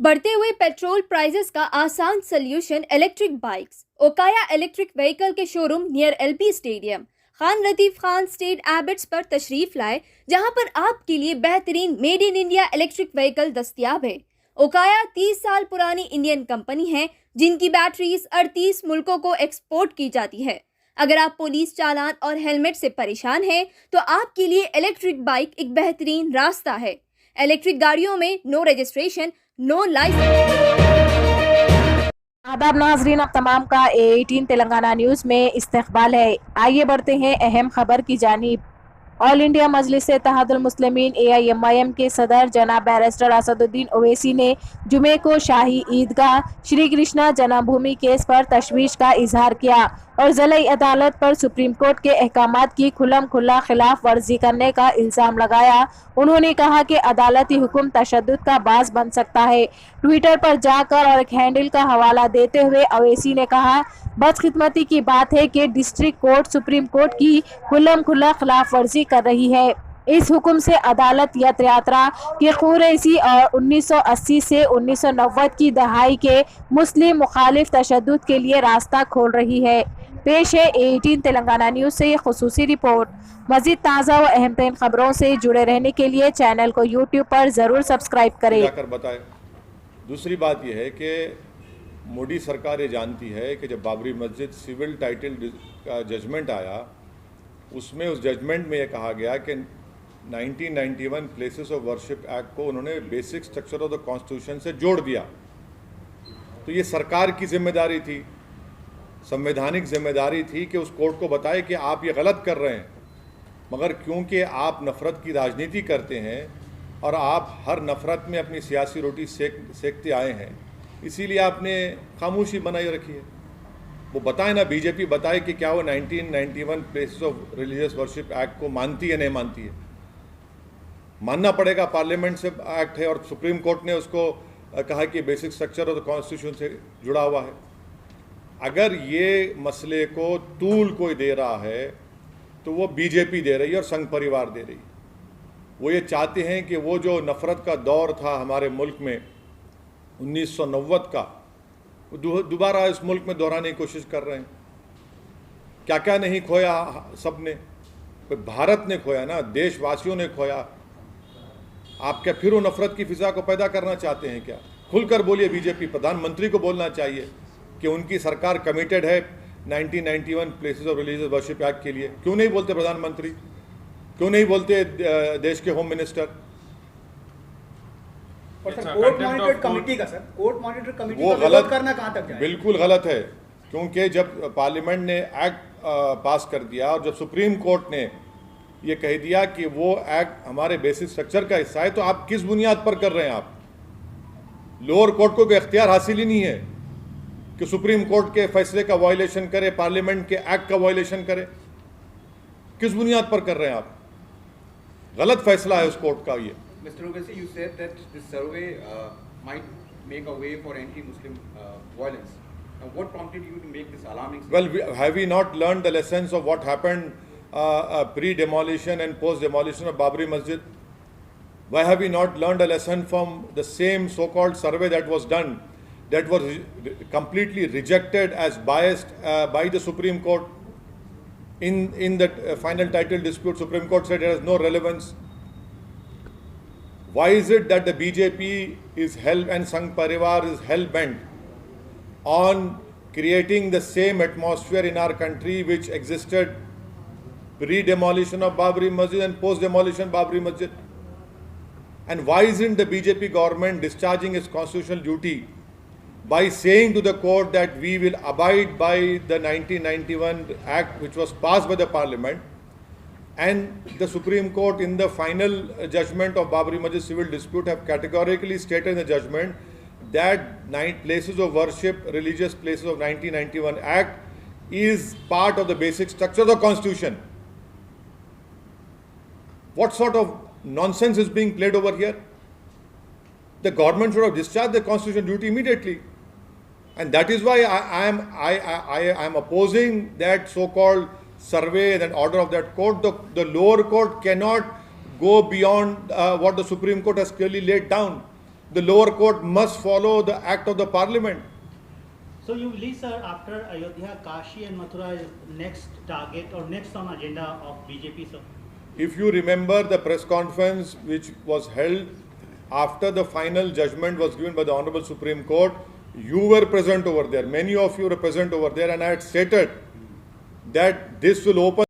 बढ़ते हुए petrol prices का आसान solution electric bikes. Okaya electric vehicle के showroom near LP stadium Khan Latif Khan estate Abids पर तशरीफ लाए, जहां पर आपके लिए बेहतरीन made in India electric vehicle दस्तयाब है। ओकाया 30 साल पुरानी इंडियन कंपनी है, जिनकी बैटरीज 38 मुल्कों को एक्सपोर्ट की जाती है। अगर आप पुलिस चालान और हेलमेट से परेशान हैं, तो आपके लिए इलेक्ट्रिक बाइक एक बेहतरीन रास्ता है। इलेक्ट्रिक गाड़ियों में नो रजिस्ट्रेशन, नो लाइसेंस। आदाब नाजरीन, अब तमाम का A18 तेलंगाना न्यूज़ में इस्तकबाल है। आइए बढ़ते हैं अहम खबर की जानिब। ऑल इंडिया मजलिस इत्तेहादुल मुस्लिमीन AIMIM के सदर जनाब बैरिस्टर असदुद्दीन ओवैसी ने जुमे को शाही ईदगाह श्री कृष्णा जन्मभूमि केस पर तशवीश का इजहार किया और ज़िला अदालत पर सुप्रीम कोर्ट के अहकामात की खुल्लम खुल्ला खिलाफ वर्जी करने का इल्ज़ाम लगाया। उन्होंने कहा कि अदालती हुक्म तशद्दुद का बाज़ बन सकता है। ट्विटर पर जाकर और एक हैंडल का हवाला देते हुए ओवैसी ने कहा, बदकिस्मती की बात है कि डिस्ट्रिक्ट कोर्ट सुप्रीम कोर्ट की खुल्लम खुल्ला खिलाफ वर्जी कर रही है। इस हुक्म से अदालत यात्रा के खुरैसी और 1980 से 1990 की दहाई के मुस्लिम मुखालिफ तशद्दुद के लिए रास्ता खोल रही है। पेश है A18 तेलंगाना न्यूज़ से ये खुसूसी रिपोर्ट। मज़ीद ताज़ा व अहम तरीन खबरों से जुड़े रहने के लिए चैनल को YouTube पर ज़रूर सब्सक्राइब करें। बताएं। दूसरी बात यह है कि मोदी सरकार ये जानती है कि जब बाबरी मस्जिद सिविल टाइटल का जजमेंट आया, उसमें उस जजमेंट में यह कहा गया कि 1991 प्लेसेस ऑफ वर्शिप एक्ट को उन्होंने basic structure of the constitution से जोड़ दिया। तो ये सरकार की जिम्मेदारी थी, संवैधानिक जिम्मेदारी थी कि उस कोर्ट को बताए कि आप ये गलत कर रहे हैं, मगर क्योंकि आप नफ़रत की राजनीति करते हैं और आप हर नफ़रत में अपनी सियासी रोटी सेकते आए हैं, इसीलिए आपने खामोशी बनाई रखी है। वो बताएं ना, बीजेपी बताए कि क्या वो 1991 places of religious worship act को मानती है, नहीं मानती है। मानना पड़ेगा, पार्लियामेंट से एक्ट है और सुप्रीम कोर्ट ने उसको कहा कि basic structure of the constitution से जुड़ा हुआ है। अगर ये मसले को तूल कोई दे रहा है तो वो बीजेपी दे रही है और संघ परिवार दे रही है। वो ये चाहते हैं कि वो जो नफ़रत का दौर था हमारे मुल्क में 1990 का, दोबारा इस मुल्क में दोहराने की कोशिश कर रहे हैं। क्या क्या नहीं खोया सब ने, भारत ने खोया ना, देशवासियों ने खोया। आप क्या फिर वो नफरत की फिजा को पैदा करना चाहते हैं क्या? खुलकर बोलिए। बीजेपी प्रधानमंत्री को बोलना चाहिए कि उनकी सरकार कमिटेड है 1991 places of religious worship act के लिए। क्यों नहीं बोलते प्रधानमंत्री? क्यों नहीं बोलते देश के home minister? Court monitored committee का, सर, कोर्ट मॉनिटर्ड कमेटी वो का गलत करना कहां तक जाए? बिल्कुल गलत है, क्योंकि जब पार्लियामेंट ने एक्ट पास कर दिया और जब सुप्रीम कोर्ट ने ये कह दिया कि वो एक्ट हमारे बेसिक स्ट्रक्चर का हिस्सा है, तो आप किस बुनियाद पर कर रहे हैं? आप लोअर कोर्ट को कोई इख्तियार हासिल ही नहीं है कि सुप्रीम कोर्ट के फैसले का वायलेशन करे, पार्लियामेंट के एक्ट का वायलेशन करे। किस बुनियाद पर कर रहे हैं आप? गलत फैसला है उस कोर्ट का ये। Mr. Owaisi, you said that this survey might make a way for anti-Muslim violence. Now, what prompted you to make this alarming statement? Well, have we not learned the lessons of what happened pre-demolition and post-demolition of Babri Masjid? Why have we not learned a lesson from the same so-called survey that was done, that was completely rejected as biased by the Supreme Court? In the final title dispute, Supreme Court said it has no relevance. Why is it that the BJP is and Sangh Parivar is hell-bent on creating the same atmosphere in our country which existed pre-demolition of Babri Masjid and post-demolition Babri Masjid? And why isn't the BJP government discharging its constitutional duty by saying to the court that we will abide by the 1991 Act which was passed by the Parliament? And the Supreme Court in the final judgment of Babri Masjid civil dispute have categorically stated in the judgment that 9 places of worship, religious places of 1991 Act is part of the basic structure of the Constitution. What sort of nonsense is being played over here? The government should have discharged the constitutional duty immediately. And that is why I am opposing that so-called survey and order of that court. The lower court cannot go beyond what the Supreme Court has clearly laid down. the lower court must follow the act of the parliament. So you believe, sir, after Ayodhya, Kashi and Mathura is next target or next on agenda of BJP, sir? If you remember the press conference which was held after the final judgment was given by the Honorable Supreme Court, you were present over there. Many of you were present over there, and I had stated that this will open